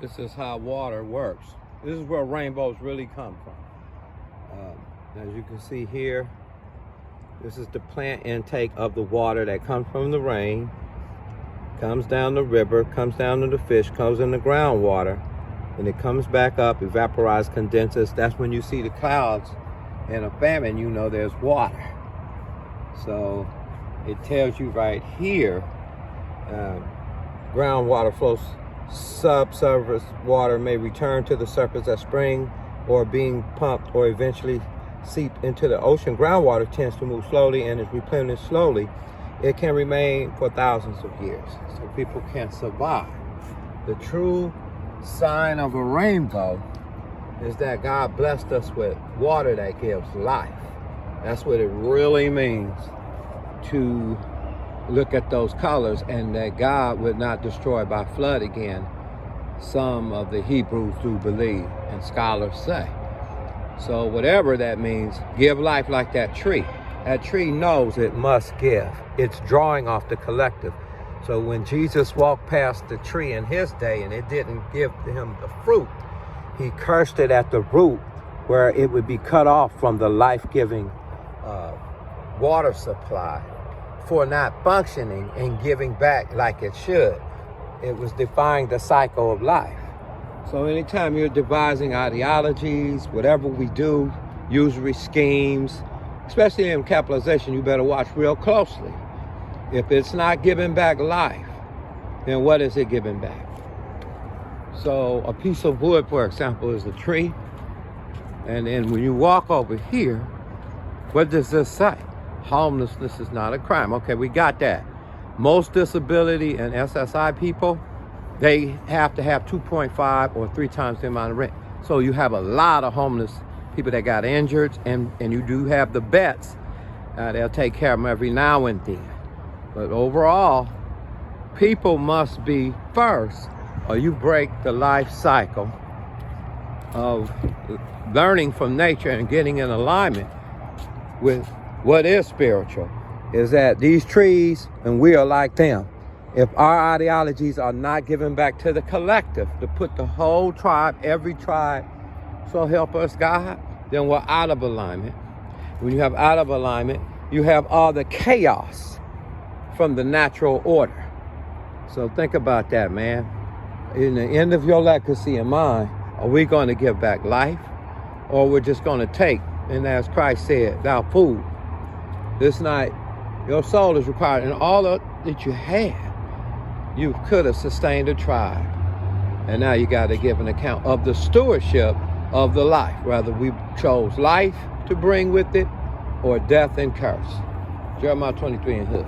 This is how water works. This is where rainbows really come from. As you can see here, this is the plant intake of the water that comes from the rain, comes down the river, comes down to the fish, comes in the groundwater, and it comes back up, evaporizes, condenses. That's when you see the clouds in a famine, you know there's water. So it tells you right here, groundwater flows. Subsurface water may return to the surface as spring or being pumped or eventually seep into the ocean. Groundwater tends to move slowly and is replenished slowly. It can remain for thousands of years, so people can survive. The true sign of a rainbow is that God blessed us with water that gives life. That's what it really means to look at those colors, and that God would not destroy by flood again. Some of the Hebrews do believe, and scholars say. So whatever that means, give life like that tree. That tree knows it must give. It's drawing off the collective. So when Jesus walked past the tree in his day and it didn't give him the fruit, he cursed it at the root, where it would be cut off from the life-giving water supply, for not functioning and giving back like it should. It was defying the cycle of life. So anytime you're devising ideologies, whatever we do, usury schemes, especially in capitalization, you better watch real closely. If it's not giving back life, then what is it giving back? So a piece of wood, for example, is a tree. And then when you walk over here, what does this say? Homelessness is not a crime. Okay, we got that. Most disability and SSI people, they have to have 2.5 or 3 times the amount of rent. So you have a lot of homeless people that got injured, and you do have the vets. They'll take care of them every now and then. But overall, people must be first, or you break the life cycle of learning from nature and getting in alignment with what is spiritual. Is that these trees, and we are like them. If our ideologies are not given back to the collective, to put the whole tribe, every tribe, so help us God, then we're out of alignment. When you have out of alignment, you have all the chaos from the natural order. So think about that, man. In the end of your legacy and mine, are we going to give back life, or we're just going to take? And as Christ said, thou fool, this night your soul is required, and all that you had, you could have sustained a tribe. And now you got to give an account of the stewardship of the life, whether we chose life to bring with it or death and curse. Jeremiah 23 and Hood.